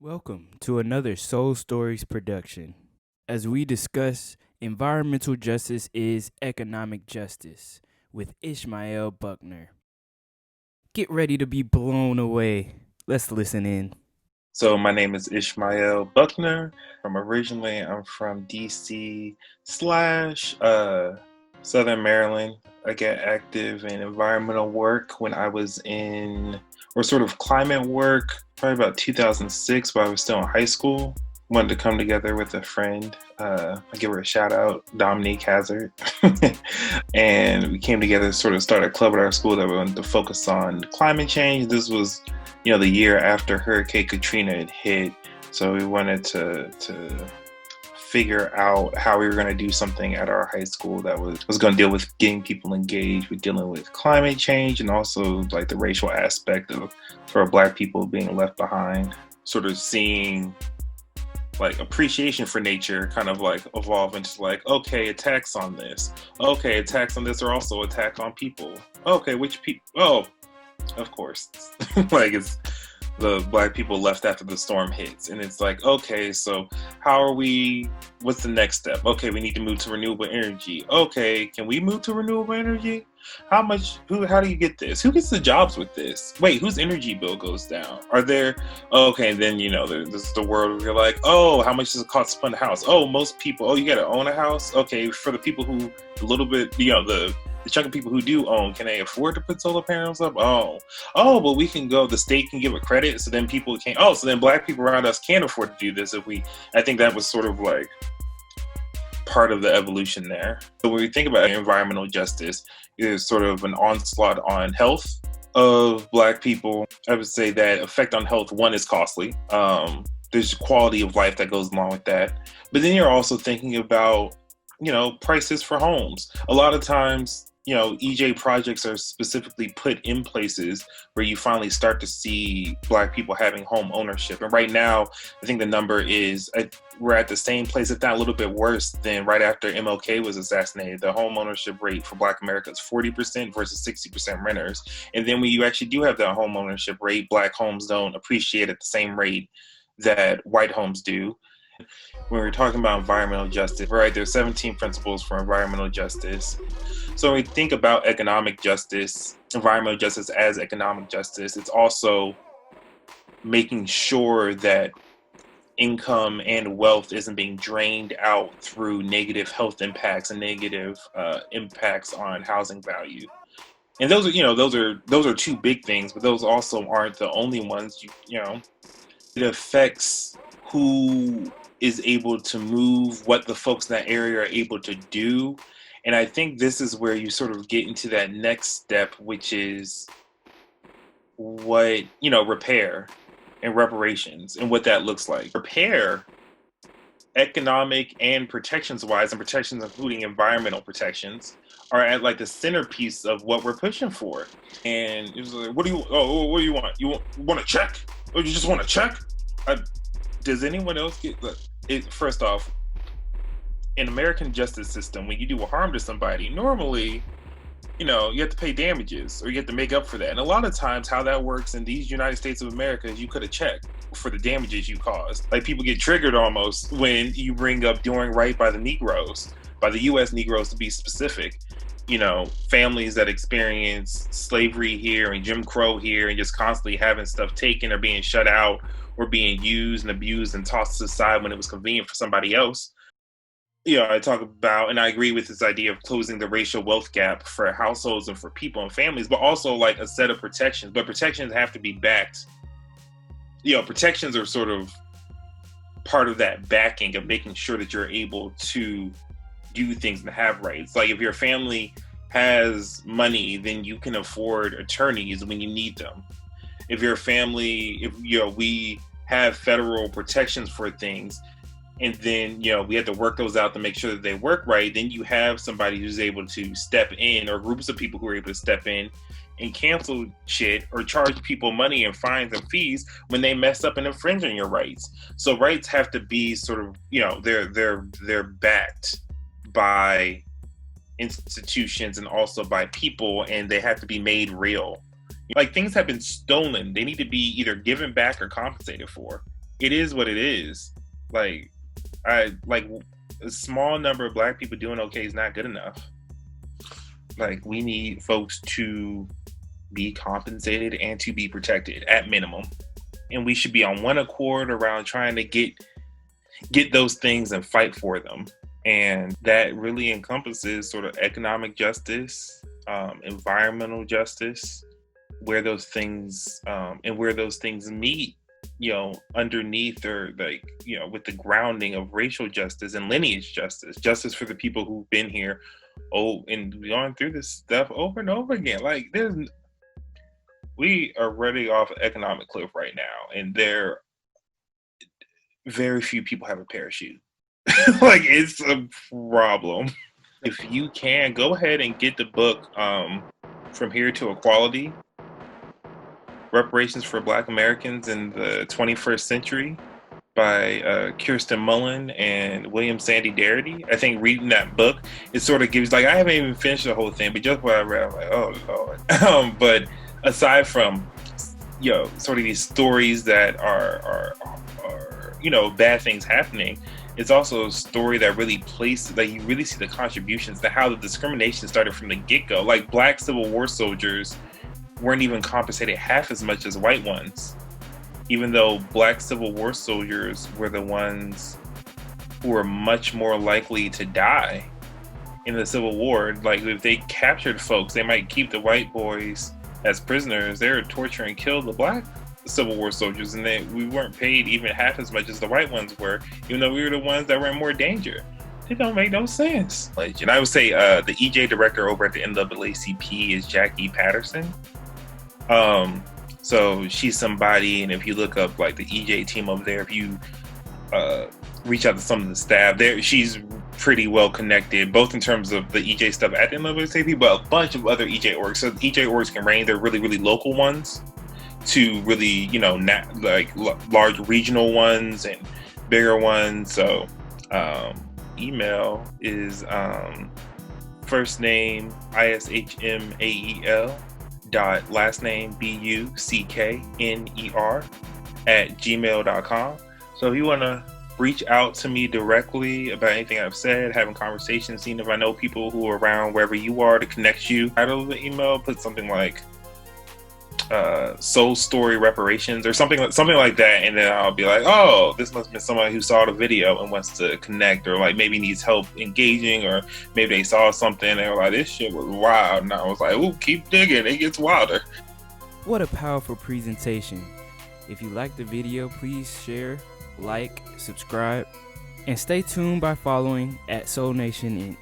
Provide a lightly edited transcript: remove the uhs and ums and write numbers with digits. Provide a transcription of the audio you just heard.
Welcome to another Soul Stories production. As we discuss, environmental justice is economic justice with Ishmael Buckner. Get ready to be blown away. Let's listen in. So my name is Ishmael Buckner. I'm from DC slash Southern Maryland. I got active in environmental work when I was or sort of climate work, probably about 2006 while I was still in high school. Wanted to come together with a friend. I give her a shout out, Dominique Hazard. And we came together to sort of start a club at our school that we wanted to focus on climate change. This was the year after Hurricane Katrina had hit. So we wanted to figure out how we were going to do something at our high school that was going to deal with getting people engaged with dealing with climate change and also like the racial aspect of sort of Black people being left behind. Sort of seeing like appreciation for nature kind of like evolve into like, okay, attacks on this. Okay, attacks on this are also attacks on people. Okay, which people? Oh, of course. Like it's the Black people left after the storm hits. And it's like, okay, so what's the next step? Okay, we need to move to renewable energy. Okay, can we move to renewable energy? How do you get this? Who gets the jobs with this? Wait, whose energy bill goes down? Okay, and then, this is the world where you're like, oh, how much does it cost to fund a house? Oh, most people, you got to own a house? Okay, for the people who, a little bit, the chunk of people who do own, can they afford to put solar panels up? But the state can give a credit, so then people can't, so then Black people around us can't afford to do this I think that was sort of like part of the evolution there. So when we think about environmental justice, it's sort of an onslaught on health of Black people. I would say that effect on health, one, is costly. There's quality of life that goes along with that. But then you're also thinking about, prices for homes. A lot of times, EJ projects are specifically put in places where you finally start to see Black people having home ownership. And right now, I think the number is, we're at the same place, if not a little bit worse than right after MLK was assassinated. The home ownership rate for Black America is 40% versus 60% renters. And then when you actually do have that home ownership rate, Black homes don't appreciate at the same rate that white homes do. When we're talking about environmental justice, right, there's 17 principles for environmental justice. So when we think about economic justice, environmental justice as economic justice, it's also making sure that income and wealth isn't being drained out through negative health impacts and negative impacts on housing value. And those are two big things, but those also aren't the only ones. It affects who is able to move, what the folks in that area are able to do. And I think this is where you sort of get into that next step, which is repair and reparations and what that looks like. Repair, economic and protections wise, and protections including environmental protections, are at like the centerpiece of what we're pushing for. And it was like, what do you want? You want a check? Or you just want a check? Does anyone else get it? First off, in American justice system, when you do harm to somebody, normally, you have to pay damages or you have to make up for that. And a lot of times how that works in these United States of America is you could have checked for the damages you caused. Like people get triggered almost when you bring up doing right by the Negroes, by the U.S. Negroes to be specific. Families that experience slavery here and Jim Crow here and just constantly having stuff taken or being shut out or being used and abused and tossed to the side when it was convenient for somebody else. I talk about, and I agree with this idea of closing the racial wealth gap for households and for people and families, but also like a set of protections. But protections have to be backed. Protections are sort of part of that backing of making sure that you're able to do things and have rights. Like if your family has money, then you can afford attorneys when you need them. If your family, we have federal protections for things, and then, we have to work those out to make sure that they work right, then you have somebody who's able to step in, or groups of people who are able to step in and cancel shit or charge people money and fines and fees when they mess up and infringe on your rights. So rights have to be sort of, they're backed by institutions and also by people, and they have to be made real. Like things have been stolen. They need to be either given back or compensated for. it is what it is. Like, I like a small number of black people doing okay is not good enough. Like, we need folks to be compensated and to be protected at minimum. And we should be on one accord around trying to get those things and fight for them. And that really encompasses sort of economic justice, environmental justice, where those things and where those things meet, underneath, or like, with the grounding of racial justice and lineage justice for the people who've been here, and gone through this stuff over and over again. Like, we are running off an economic cliff right now, and very few people have a parachute. Like, it's a problem. If you can, go ahead and get the book, From Here to Equality: Reparations for Black Americans in the 21st Century by Kirsten Mullen and William Sandy Darity. I think reading that book, it sort of gives, like, I haven't even finished the whole thing, but just what I read, I'm like, oh Lord. But aside from, sort of these stories that are bad things happening, it's also a story that really places, like, you really see the contributions to how the discrimination started from the get-go. Like, Black Civil War soldiers weren't even compensated half as much as white ones, even though Black Civil War soldiers were the ones who were much more likely to die in the Civil War. Like, if they captured folks, they might keep the white boys as prisoners. They would torture and kill the Black Civil War soldiers, and we weren't paid even half as much as the white ones were, even though we were the ones that were in more danger. It don't make no sense. Like, and I would say the EJ director over at the NAACP is Jackie Patterson. So she's somebody, and if you look up like the EJ team over there, if you reach out to some of the staff there, she's pretty well connected, both in terms of the EJ stuff at the NAACP, but a bunch of other EJ orgs. So EJ orgs can range. They're really, really local ones to really, large regional ones and bigger ones. So email is first name ISHMAEL dot last name BUCKNER at gmail.com. So if you want to reach out to me directly about anything I've said, having conversations, seeing if I know people who are around wherever you are to connect you, title of the email, put something like soul story reparations or something like that, and then I'll be like, oh, this must have been somebody who saw the video and wants to connect, or like maybe needs help engaging, or maybe they saw something and they were like, this shit was wild, and I was like, ooh, keep digging, it gets wilder. What a powerful presentation. If you like the video, please share, like, subscribe, and stay tuned by following at Soul Nation Inc.